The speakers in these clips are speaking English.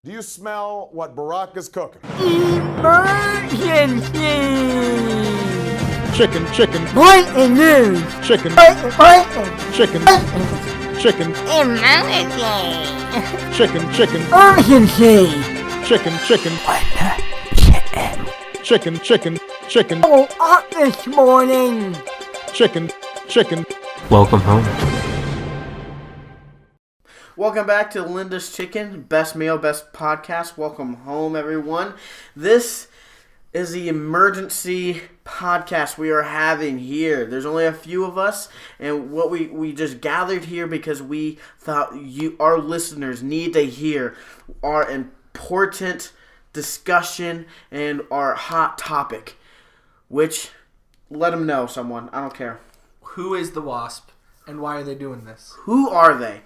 Do you smell what Barack is cooking? Emergency! Chicken. Breaking news! Chicken. Breaking! Chicken. Chicken. Emergency! Chicken. Urgency! Chicken. Chicken. Oh, up this morning! Chicken. Welcome home. Welcome back to Linda's Chicken, best meal, best podcast. Welcome home, everyone. This is the emergency podcast we are having here. There's only a few of us, and what we just gathered here because we thought our listeners, need to hear our important discussion and our hot topic, which, let them know, someone. I don't care. Who is the Wasp, and why are they doing this? Who are they?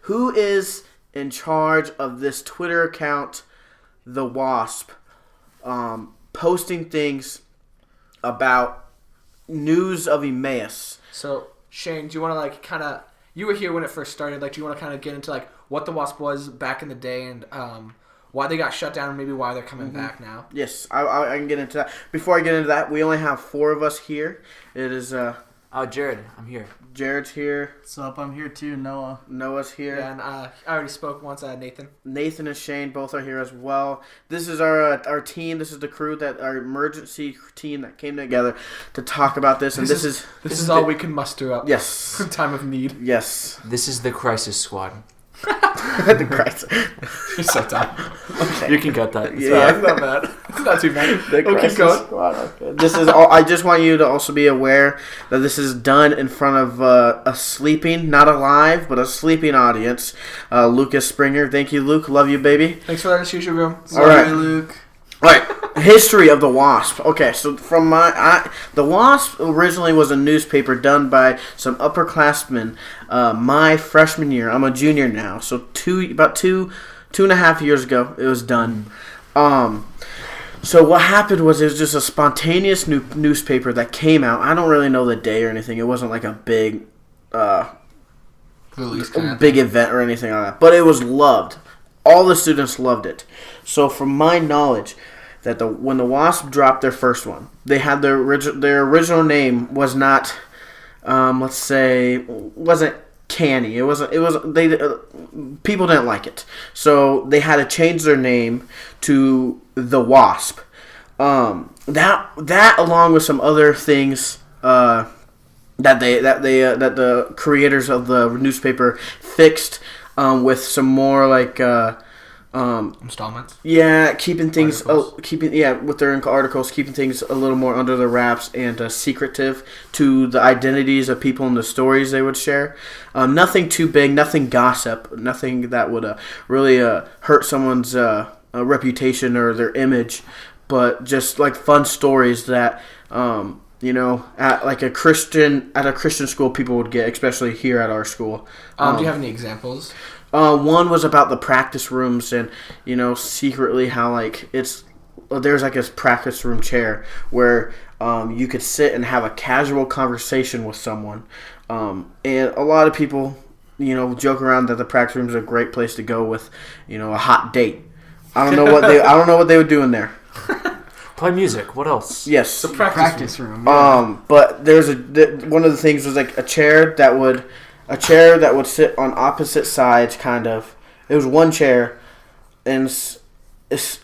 Who is in charge of this Twitter account, the Wasp, posting things about news of Emmaus? So, Shane, do you want to you were here when it first started, do you want to kind of get into what the Wasp was back in the day and why they got shut down and maybe why they're coming back now? Yes, I can get into that. Before I get into that, we only have 4 of us here. It is Jared, I'm here. Jared's here. What's up? I'm here too, Noah. Noah's here. Yeah, and I already spoke once, Nathan. Nathan and Shane both are here as well. This is our team. This is the crew, our emergency team that came together to talk about this. And this is all we can muster up. Yes. In time of need. Yes. This is the Crisis Squad. The Christ. You're so dumb. Okay. You can cut that. It's Yeah. It's not bad. It's not too bad. The We'll keep crisis going. squad, okay. This is all. I just want you to also be aware that this is done in front of a sleeping, not a live, but a sleeping audience. Lucas Springer, thank you, Luke. Love you, baby. Thanks for letting us use your room. All right. Sorry, Luke. All right, history of the Wasp. Okay, so from the Wasp originally was a newspaper done by some upperclassmen. My freshman year, I'm a junior now, so about two and a half years ago, it was done. So what happened was it was just a spontaneous newspaper that came out. I don't really know the day or anything. It wasn't like a big event or anything like that, but it was loved. All the students loved it. So from my knowledge, that when the Wasp dropped their first one, they had their original name was not, wasn't canny. People didn't like it, so they had to change their name to the Wasp. That along with some other things that the creators of the newspaper fixed. With some more Installments. Yeah, keeping things Articles. With their articles, keeping things a little more under the wraps and secretive to the identities of people and the stories they would share. Nothing too big, nothing gossip, nothing that would really hurt someone's reputation or their image, but just fun stories that at a Christian school people would get, especially here at our school. Do you have any examples? One was about the practice rooms and, secretly how, there's a practice room chair where you could sit and have a casual conversation with someone. And a lot of people, joke around that the practice room is a great place to go with, a hot date. I don't know what they would do in there. Play music. What else? Yes. The Practice room. Yeah. But one of the things was a chair that would sit on opposite sides, kind of. It was one chair, and it's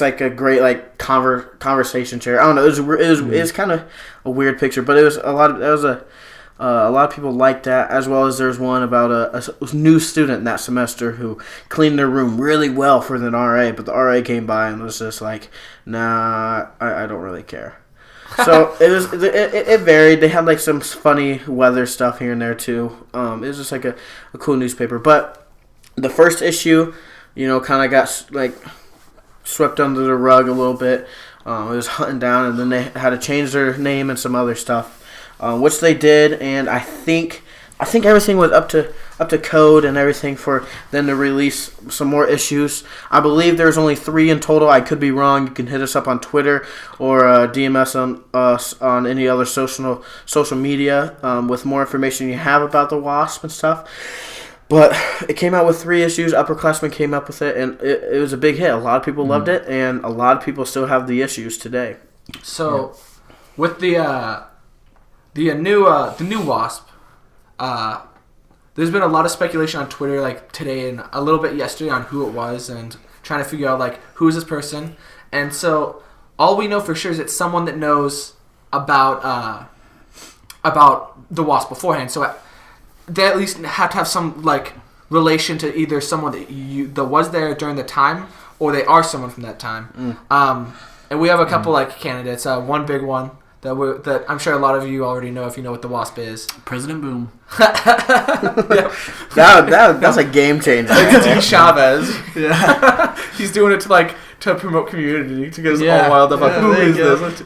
like a great conversation chair. I don't know. It was kind of a weird picture, but it was a lot of people liked that, as well as there's one about a new student that semester who cleaned their room really well for an RA, but the RA came by and was just like, nah, I don't really care. So it varied. They had some funny weather stuff here and there too. It was just a cool newspaper. But the first issue, kind of got swept under the rug a little bit. It was hunting down, and then they had to change their name and some other stuff, which they did. And I think everything was up to code and everything for them to release some more issues. I believe there's only 3 in total. I could be wrong. You can hit us up on Twitter or DMS on us on any other social media with more information you have about the Wasp and stuff. But it came out with 3 issues. Upperclassmen came up with it, and it was a big hit. A lot of people loved it, and a lot of people still have the issues today. So, with the new Wasp, there's been a lot of speculation on Twitter, like today and a little bit yesterday, on who it was and trying to figure out like who is this person. And so, all we know for sure is it's someone that knows about the Wasp beforehand. So they at least have to have some like relation to either someone that was there during the time, or they are someone from that time. And we have a couple like candidates. One big one that I'm sure a lot of you already know if you know what the Wasp is. President Boom. That's a game changer. Like Chavez. Yeah. He's doing it to promote community, to get us all wild up. Like, who is this?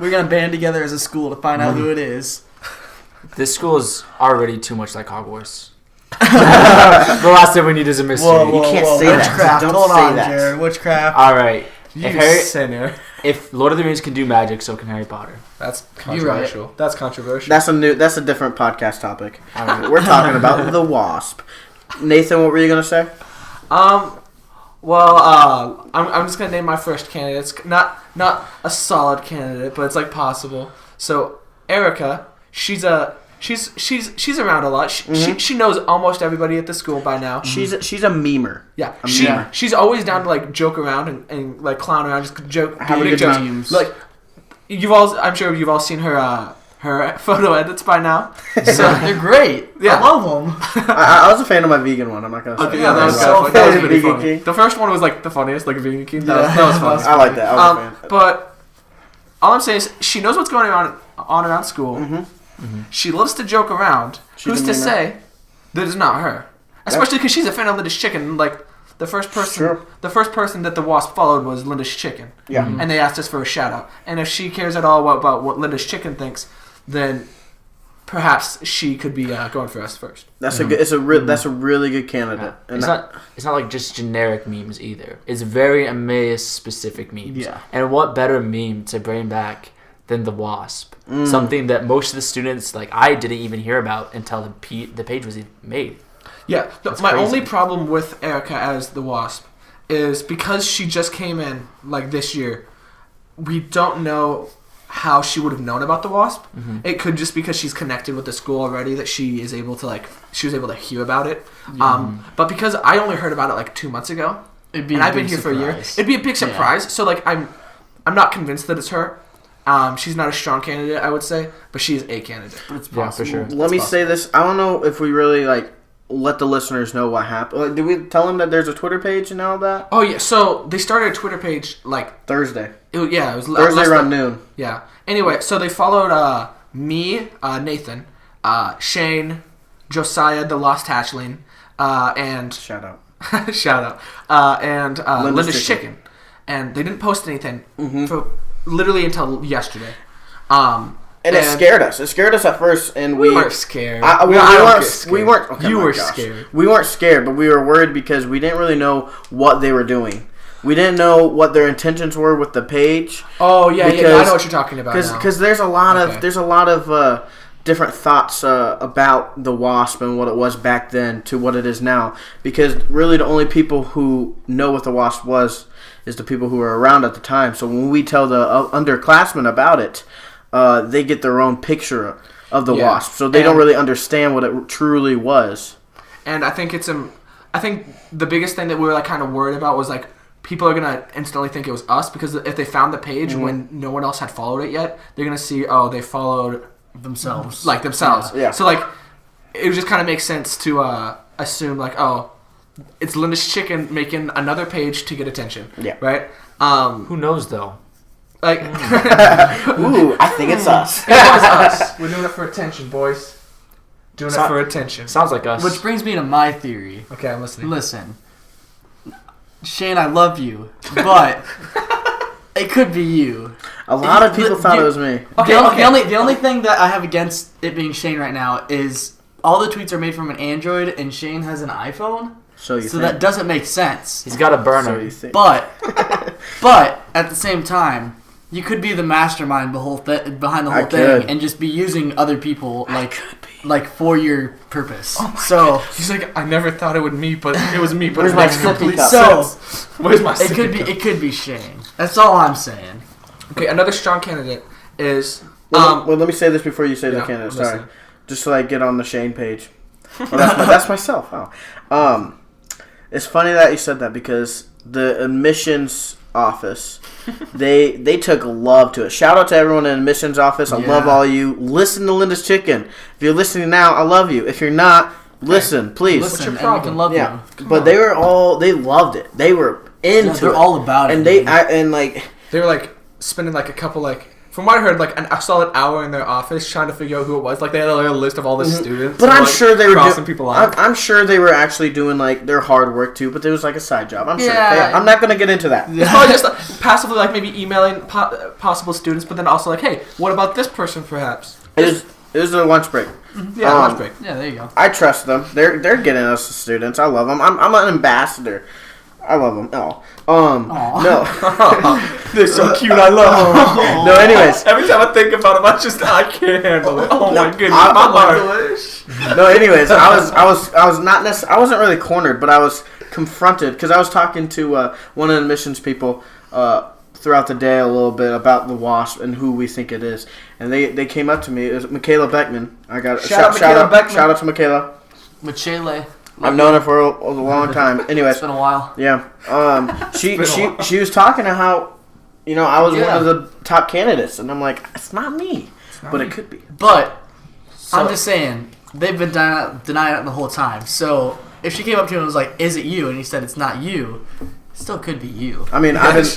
We're gonna band together as a school to find out who it is. This school is already too much like Hogwarts. The last thing we need is a mystery. You can't say that. Witchcraft. Don't Hold say on, that. Jared. Witchcraft. All right. Sinner. If Lord of the Rings can do magic, so can Harry Potter. That's You're right. controversial. That's controversial. That's a different podcast topic. All right. We're talking about the Wasp. Nathan, what were you gonna say? Well, I'm just gonna name my first candidate. It's not a solid candidate, but it's like possible. So Erica, she's around a lot. She knows almost everybody at the school by now. She's a memer. Yeah, A memer. she's always down to like joke around and like clown around, just joke, Have a make good jokes. time. Like I'm sure you've all seen her photo edits by now. So they're great. Yeah. I love them. I was a fan of my vegan one. I'm not gonna say. Okay, yeah, that was so good. That was funny. really Vegan funny. King. The first one was like the funniest, like a vegan king. Yeah, That was funny. I like that. I was a fan. But all I'm saying is she knows what's going on around school. She loves to joke around. She's Who's a to memer. say that it's not her? Especially because she's a fan of Linda's Chicken. Like the first person that the Wasp followed was Linda's Chicken. Yeah. And they asked us for a shout out. And if she cares at all about what Linda's Chicken thinks, then perhaps she could be going for us first. That's that's a really good candidate. And It's not like just generic memes either. It's very Emmaus specific memes. Yeah. And what better meme to bring back than the Wasp? Something that most of the students, like I, didn't even hear about until the page was made. Yeah. My crazy. only problem with Erica as the Wasp is because she just came in like this year, we don't know how she would have known about the Wasp. It could just because she's connected with the school already that she was able to hear about it. But because I only heard about it like 2 months ago, It'd be and a I've been big here for a year, surprise. it'd be a big surprise. So like I'm not convinced that it's her. She's not a strong candidate, I would say, but she is a candidate. But it's Yeah, possible. for sure. let me say this. I don't know if we really let the listeners know what happened. Like, did we tell them that there's a Twitter page and all that? Oh yeah, so they started a Twitter page like Thursday. it was Thursday less around than- noon. Yeah. Anyway, so they followed me, Nathan, Shane, Josiah, the Lost Hatchling, and Shout out. shout out, and Linda's Linda's Chicken. Chicken, and they didn't post anything for literally until yesterday. And it scared us. It scared us at first, and we weren't scared. We I don't weren't. get scared. We weren't. Okay, You my were gosh. scared. We weren't scared, but we were worried because we didn't really know what they were doing. We didn't know what their intentions were with the page. Oh yeah, I Because- know what you're talking about now. Because there's a lot Okay. of different thoughts about the Wasp and what it was back then to what it is now. Because really, the only people who know what the Wasp was is the people who were around at the time. So when we tell the underclassmen about it, they get their own picture of the Yeah. Wasp. So they don't really understand what it truly was. And I think I think the biggest thing that we were like kind of worried about was like people are gonna instantly think it was us because if they found the page when no one else had followed it yet, they're gonna see they followed themselves. like themselves. Yeah. So like it would just kind of make sense to assume like it's Linda's Chicken making another page to get attention. Yeah. Right. Who knows though? Like Ooh, I think it's us. it was us. We're doing it for attention, boys. Doing it for attention. Sounds like us. Which brings me to my theory. Okay, I'm listening. Listen, Shane, I love you, but it could be you. A lot of people thought it was me. Okay, The only thing that I have against it being Shane right now is all the tweets are made from an Android, and Shane has an iPhone, So so that doesn't make sense. He's got a So burner. you think? But at the same time, You could be the mastermind behind the whole thing, could. and just be using other people like for your purpose. So He's like, I never thought it would me, but it was me. But Where's it my makes sippy complete cup? sense. Where's my sippy cup? it could be Shane. That's all I'm saying. Okay, another strong candidate is Well, let me say this before you say the yeah, candidate. I'm Sorry, listening. just so I get on the Shane page. Well, that's myself. Oh. It's funny that you said that because the admissions office, they took love to it. Shout out to everyone in the admissions office. I love all of you. Listen to Linda's Chicken. If you're listening now, I love you. If you're not, listen, please. Listen, your and problem? we can love Yeah, you. but they loved it. They were into Yeah, they're it. all about it. And man. They were like spending like a couple from what I heard a solid hour in their office trying to figure out who it was. Like they had like a list of all the students. But and, I'm like, sure they were crossing people off. I'm sure they were actually doing like their hard work too. But it was like a side job. I'm sure. Yeah. I'm not gonna get into that. It's probably just passively like maybe emailing possible students, but then also like, hey, what about this person perhaps? It was a lunch break. Yeah, lunch break. Yeah, there you go. I trust them. They're getting us the students. I love them. I'm an ambassador. I love them. No. They're so cute. I love them. No. Anyways. Every time I think about them, I can't handle it. Oh No, my goodness, I- my heart. No. Anyways, I was not necessarily. I wasn't really cornered, but I was confronted because I was talking to one of the admissions people throughout the day a little bit about the Wasp and who we think it is, and they came up to me. It was Michaela Beckman. I got shout out to Michaela. Michele. I've known her for a long time. Anyways, It's been a while. yeah. She was talking to how, I was one of the top candidates, and I'm like, it's not me, but it could be. But I'm just saying they've been denying it the whole time. So if she came up to him and was like, "Is it you?" and he said it's not you, it still could be you. I mean,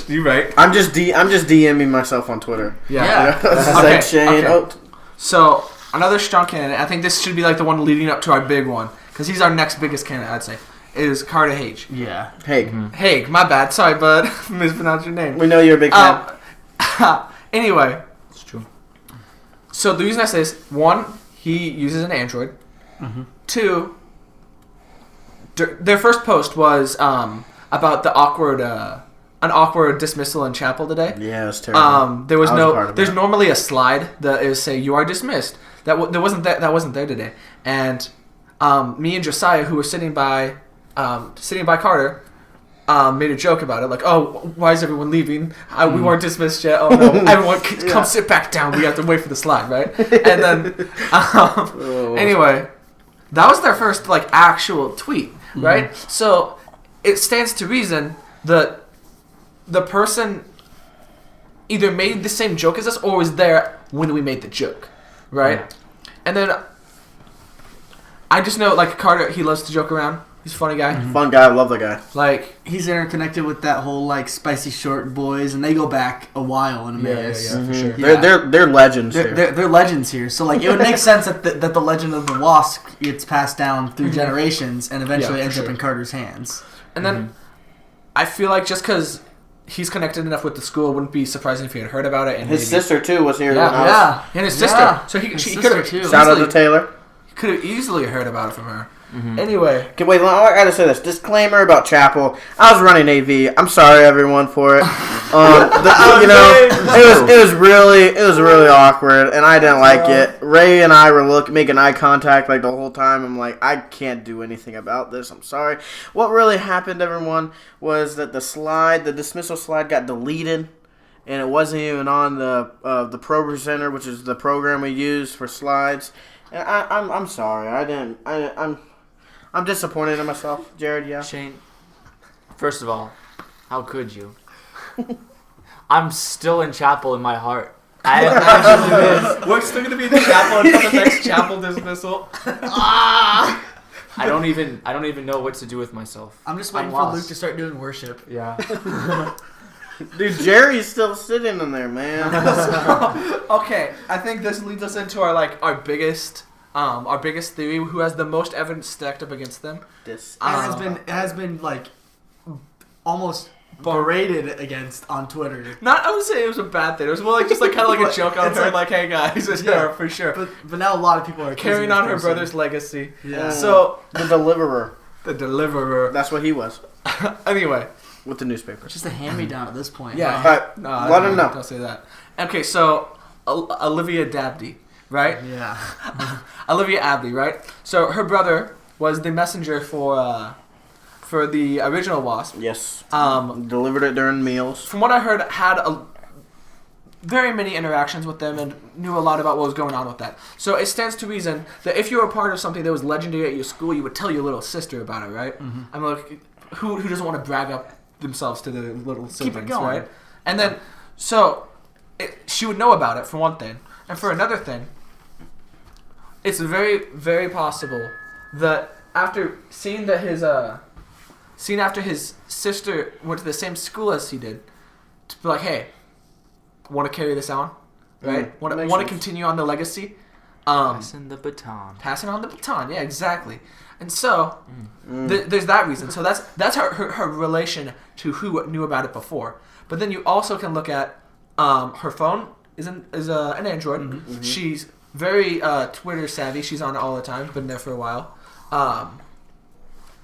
You right? I'm just DMing myself on Twitter. Yeah. It's Okay, like Shane. okay. Oh, So another strong candidate. I think this should be like the one leading up to our big one because he's our next biggest candidate. I'd say is Carter Hage. Yeah. hey, Haig, my bad. Sorry, bud. Mispronounced your name. we know you're a big fan. Anyway, It's true. so the reason I say this, one, he uses an Android. Two, their first post was about the an awkward dismissal in chapel today. Yeah, it's terrible. There was I was a part of there's that. normally a slide that is say you are dismissed. That wasn't there today. And me and Josiah, who were sitting by Carter, made a joke about it, like, "Oh, why is everyone leaving? We weren't dismissed yet. Oh no, everyone come sit back down. We have to wait for the slide, right?" And then, anyway, that was their first like actual tweet, right? So it stands to reason that the person either made the same joke as us or was there when we made the joke, right? Yeah. And then I just know, like, Carter, he loves to joke around. He's a funny guy. Fun guy. I love the guy. Like, He's interconnected with that whole like Spicy Short boys, and they go back a while in Emmaus. for sure. Yeah. They're legends They're, here. they're legends here, so like it would make sense that the legend of the Wasp gets passed down through generations and eventually Yeah, for ends up sure. in Carter's hands. And then I feel like just because he's connected enough with the school, it wouldn't be surprising if he had heard about it. And His maybe, sister too was here. Yeah. when I was, Yeah, and his sister. Yeah. So His she sister, could have too. Shout out to Taylor. easily heard about it from her. Anyway, Okay, wait. I gotta say this disclaimer about Chapel. I was running AV. I'm sorry, everyone, for it. It was really awkward, and I didn't like it. Ray and I were making eye contact like the whole time. I'm like, I can't do anything about this. I'm sorry. What really happened, everyone, was that the dismissal slide, got deleted, and it wasn't even on the Pro Presenter, which is the program we use for slides. And I'm sorry. I'm disappointed in myself, Jared. Yeah. Shane, first of all, how could you? I'm still in chapel in my heart. we're still gonna be in the chapel until the next chapel dismissal. I don't even know what to do with myself. I'm just waiting I'm for lost. Luke to start doing worship. Yeah. Dude, Jerry's still sitting in there, man. Okay, I think this leads us into our biggest theory. Who has the most evidence stacked up against them? This. It has been like almost berated against on Twitter. Not, I would say it was a bad thing. It was more like just kind of like a joke on It's her, like- like, "Hey guys, it's Yeah. her for sure." But now a lot of people are Carrying accusing on this her person. brother's legacy. Yeah. So The deliverer. the deliverer. That's what he was. Anyway, with the newspaper. Just a hand-me-down at this point. Yeah. But No, let them know. Don't say that. Okay, so Olivia Dabney, right? Yeah. Olivia Abney, right? So her brother was the messenger for the original Wasp. Yes. Um, Delivered it during meals. From what I heard, had very many interactions with them and knew a lot about what was going on with that. So it stands to reason that if you were a part of something that was legendary at your school, you would tell your little sister about it, right? Mm-hmm. I mean, like, who doesn't want to brag up themselves to their little siblings, going. right? And then, so she would know about it for one thing, and for another thing, it's very, very possible that after seeing that after his sister went to the same school as he did, to be like, hey, want to carry this on, right? Want to continue on the legacy, Passing the baton. passing on the baton. Yeah, exactly. And so there's that reason. So that's her relation to who knew about it before. But then you also can look at her phone is an Android. Mm-hmm. She's very Twitter savvy. She's on it all the time. Been there for a while.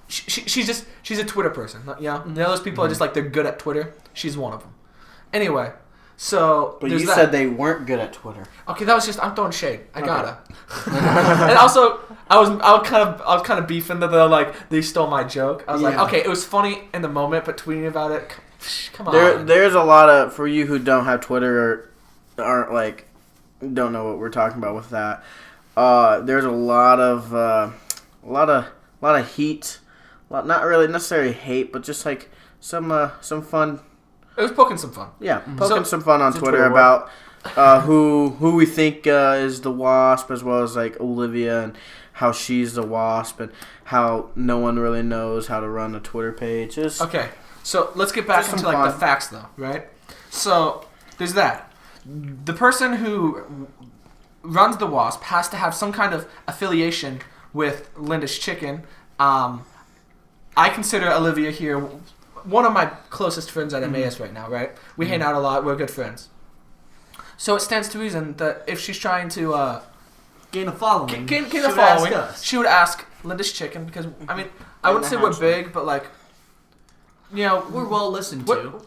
She's a Twitter person. You know, those people are just like they're good at Twitter. She's one of them. Anyway, so But there's you that. said they weren't good at Twitter. Okay, that was just I'm throwing shade. I gotta. And also, I was kind of beefing that they're like they stole my joke. I was like, Yeah. okay, it was funny in the moment, but tweeting about it, come on. There's a lot of, for you who don't have Twitter or aren't like, don't know what we're talking about with that. There's a lot of heat. Not really necessarily hate, but just like some fun. It was poking some fun. Yeah, poking some fun on Some Twitter Twitter about who we think is the Wasp, as well as like Olivia and how she's the Wasp, and how no one really knows how to run a Twitter page. Just, Okay, so let's get back Just into some like the fun. facts though, right? So there's that. The person who runs the Wasp has to have some kind of affiliation with Linda's Chicken. I consider Olivia here one of my closest friends at Emmaus right now, right? We hang out a lot. We're good friends. So it stands to reason that if she's trying to Gain a following. gain She a would ask following, us. she would ask Linda's Chicken because, I mean, I wouldn't say we're big, but like, you know, We're well listened we're, to.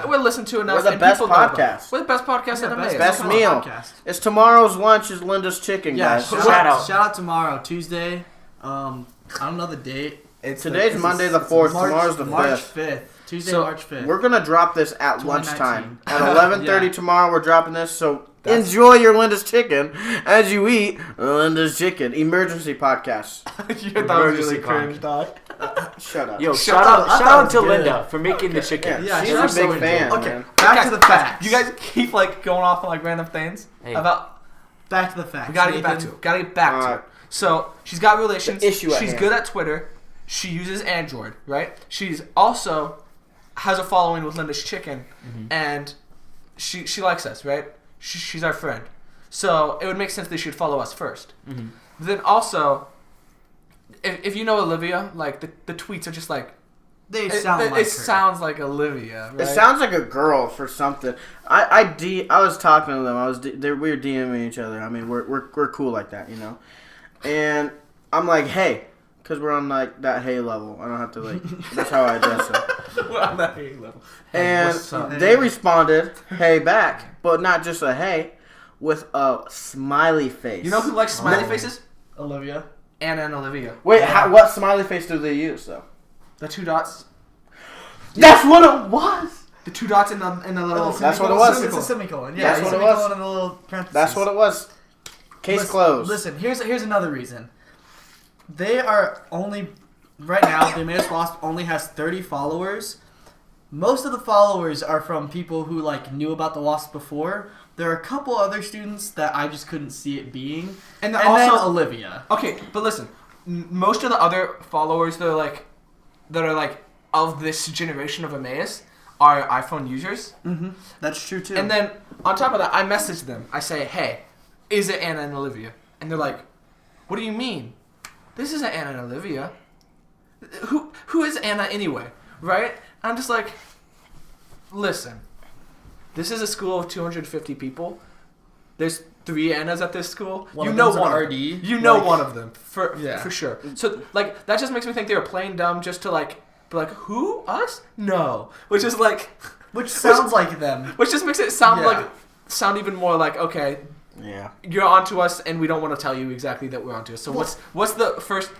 we're listened to enough. We're the and best people know about podcast. us. We're the best podcast at Emmaus. best meal. Podcast. It's tomorrow's lunch is Linda's Chicken, Yeah, guys. Shout out. Shout out tomorrow, Tuesday. I don't know the date. Today's Monday the 4th. Tomorrow's the March 5th. 5th. Tuesday, So, March 5th. We're gonna drop this at 2019. lunchtime at 11:30 Yeah. tomorrow. We're dropping this, so enjoy your Linda's Chicken as you eat Linda's Chicken. Emergency podcast. That was really cringe, dog. Shut up. Yo, Shout shout out- out, I shout thought out it to was good. Linda for making the chicken. Yeah, Yeah, she's she's a big so fan. enjoyable. man. Back Guys, to the facts. You guys keep like going off on like random things Hey. about. Back to the facts. We gotta get back to it. Gotta get back to Alright. it. So she's got relations. The issue at She's hand. good at Twitter. She uses Android, right? She's also has a following with Linda's Chicken, and she likes us, right? She's our friend. So it would make sense they should follow us 1st. Then also, if you know Olivia, like the tweets are just like They it sound like her. sounds like Olivia. Right? It sounds like a girl for something. I was talking to them. We were DMing each other. I mean, we're cool like that, you know. And I'm like, hey, because we're on like that hey level. I don't have to like. That's how I address it. We're on that hey level. And what's up? they responded, hey back, but not just a hey, with a smiley face. You know who likes smiley faces? Olivia. Anna and Olivia. Wait, what smiley face do they use though? The 2 dots. That's what it was. The 2 dots in the little. That's what it was. It's a semicolon. That's Yeah, what it semicolon was. and a little parentheses. That's what it was. Case closed. Listen, here's another reason. They are only right now. The Emmaus Wasp only has 30 followers. Most of the followers are from people who like knew about the Wasp before. There are a couple other students that I just couldn't see it being, And and also- then Olivia. Okay, but listen, most of the other followers that are like of this generation of Emmaus are iPhone users. That's true too. And then on top of that, I message them. I say, "Hey, is it Anna and Olivia?" And they're like, "What do you mean? This isn't Anna and Olivia. Who is Anna anyway?" Right? I'm just like, listen. This is a school of 250 people. There's 3 Annas at this school. One you of know them's an one of RD. them. You know Like- one of them for Yeah. sure. So like that just makes me think they were playing dumb just to like But like, who? Us? No. Which is like, Which sounds like them. which just makes it sound Yeah. sound even more like, okay, Yeah. you're onto us, and we don't want to tell you exactly that we're onto us. So what's the first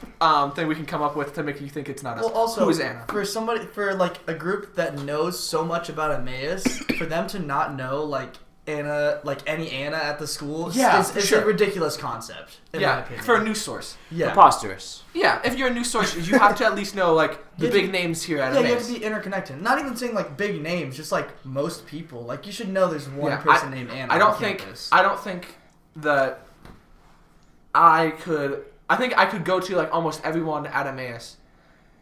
thing we can come up with to make you think it's not us? Well, also, who is Anna? for like a group that knows so much about Emmaus, for them to not know like Anna, like any Anna at the school, Yeah, is sure. a ridiculous concept. In my opinion. For a news source. yeah. Preposterous. Yeah, if you're a news source, you have to at least know like the Yeah, big you- names here at Yeah, you have Emmaus. to be interconnected. Not even saying like big names, just like most people. Like you should know there's one Yeah, person named Anna. I don't on think campus. I don't think that I could. I think I could go to like almost everyone at Emmaus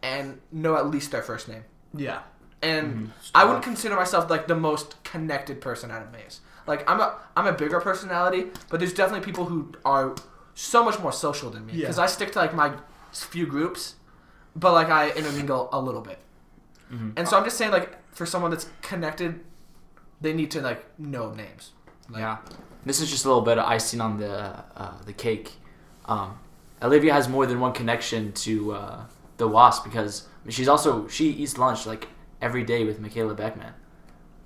and know at least their first name. Yeah. And I wouldn't consider myself like the most connected person at Emmaus. Like I'm a bigger personality, but there's definitely people who are so much more social than me Yeah. because I stick to like my few groups, but like I intermingle a little bit. And so I'm just saying like for someone that's connected, they need to like know names. Like, Yeah. This is just a little bit of icing on the cake. Olivia has more than one connection to the Wasp because she eats lunch like every day with Michaela Beckman,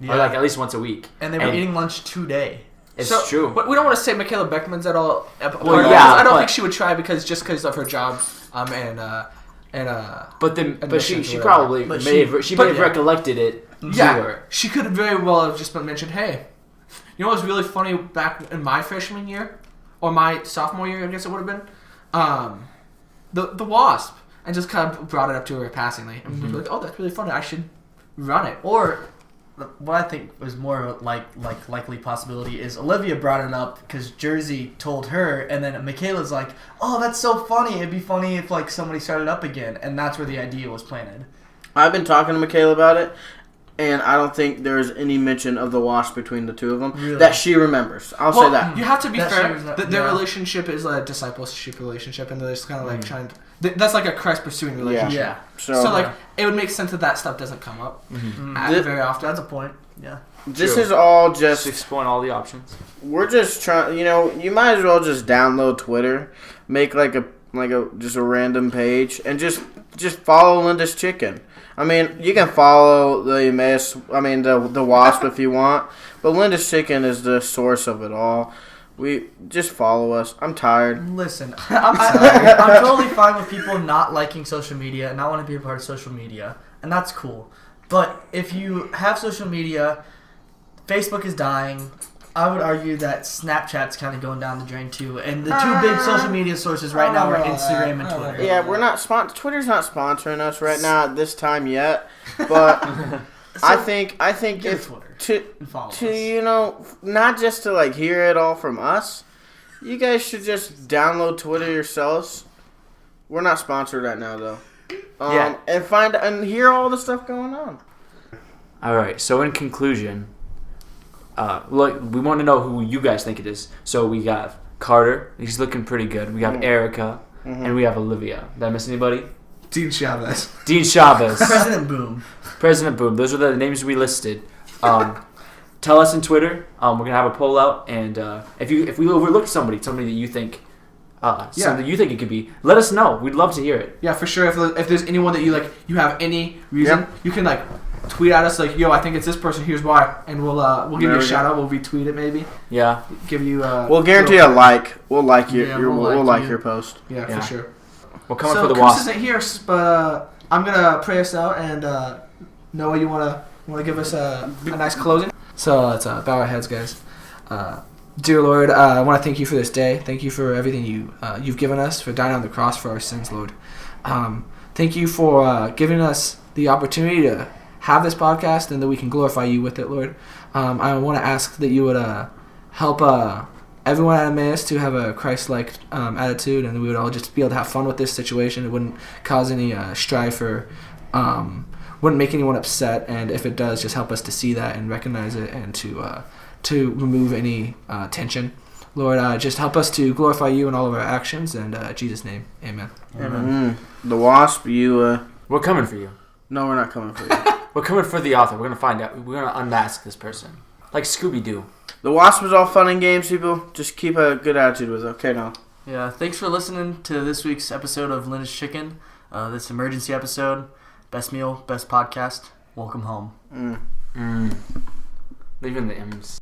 or like at least once a week. And they were eating lunch today. It's so, true. But we don't want to say Michaela Beckman's at all. Well, I yeah, don't but- think she would try because of her job. But she admissions or probably But may she- have, she but may have yeah. recollected it. Yeah, to her. she could very well have just been mentioned. Hey, you know what was really funny back in my freshman year or my sophomore year? I guess it would have been the Wasp, and just kind of brought it up to her passingly, and was like, "Oh, that's really funny. I should run it." Or what I think was more like likely possibility is Olivia brought it up because Jersey told her, and then Michaela's like, "Oh, that's so funny. It'd be funny if like somebody started up again," and that's where the idea was planted. I've been talking to Michaela about it, and I don't think there's any mention of the Wasp between the two of them Really? that she remembers. I'll Well, say that. you have to be That fair. she was not- Their yeah. relationship is a discipleship relationship, and they're just kind of like trying to. That's like a Christ pursuing relationship. Yeah. So, So like, it would make sense that stuff doesn't come up very often. That's a point. Yeah. this True. is all Just just exploring all the options. we're just trying. You might as well just download Twitter, make like a just a random page, and just follow Linda's Chicken. I mean, you can follow the Wasp if you want, but Linda's Chicken is the source of it all. We just follow us. I'm tired. Listen, I'm totally fine with people not liking social media and not wanting to be a part of social media, and that's cool. But if you have social media, Facebook is dying. I would argue that Snapchat's kind of going down the drain too, and the two big social media sources right now are Instagram and Twitter. Yeah, we're not Twitter's not sponsoring us right now at this time yet, but I think Get if Twitter and follow us. not just to like hear it all from us, you guys should just download Twitter yourselves. We're not sponsored right now though. Yeah. And hear all the stuff going on. All right. So in conclusion, look, we want to know who you guys think it is. So we got Carter. He's looking pretty good. We have Erica, and we have Olivia. Did I miss anybody? Dean Chavez. Dean Chavez. President Boom. President Boom. Those are the names we listed. Tell us on Twitter. We're gonna have a poll out, and if we overlook somebody that you think, something you think it could be, let us know. We'd love to hear it. Yeah, for sure. If there's anyone that you have any reason, you can like tweet at us like, "Yo, I think it's this person. Here's why," and we'll give you There a we shout out. We'll retweet it maybe. Yeah. Give you. We'll guarantee a like. We'll like your Yeah, we'll we'll like you. your post. Yeah, Yeah. for sure. We're coming So for the Chris Wasp. isn't here, but I'm gonna pray us out, and Noah, you wanna give us a nice closing? So let's bow our heads, guys. Dear Lord, I want to thank you for this day. Thank you for everything you've given us, for dying on the cross for our sins, Lord. Thank you for giving us the opportunity to have this podcast and that we can glorify you with it, Lord. I want to ask that you would help everyone at Emmaus to have a Christ-like attitude, and we would all just be able to have fun with this situation. It wouldn't cause any strife or wouldn't make anyone upset, and if it does, just help us to see that and recognize it and to remove any tension. Lord, just help us to glorify you in all of our actions, and in Jesus' name, amen. The Wasp, We're coming for you. No, we're not coming for you. We're coming for the author. We're gonna find out. We're gonna unmask this person, like Scooby-Doo. The Wasp is all fun and games, people. Just keep a good attitude with it. Okay, now. Yeah, thanks for listening to this week's episode of Linda's Chicken, this emergency episode. Best meal, best podcast. Welcome home. Leaving the M's.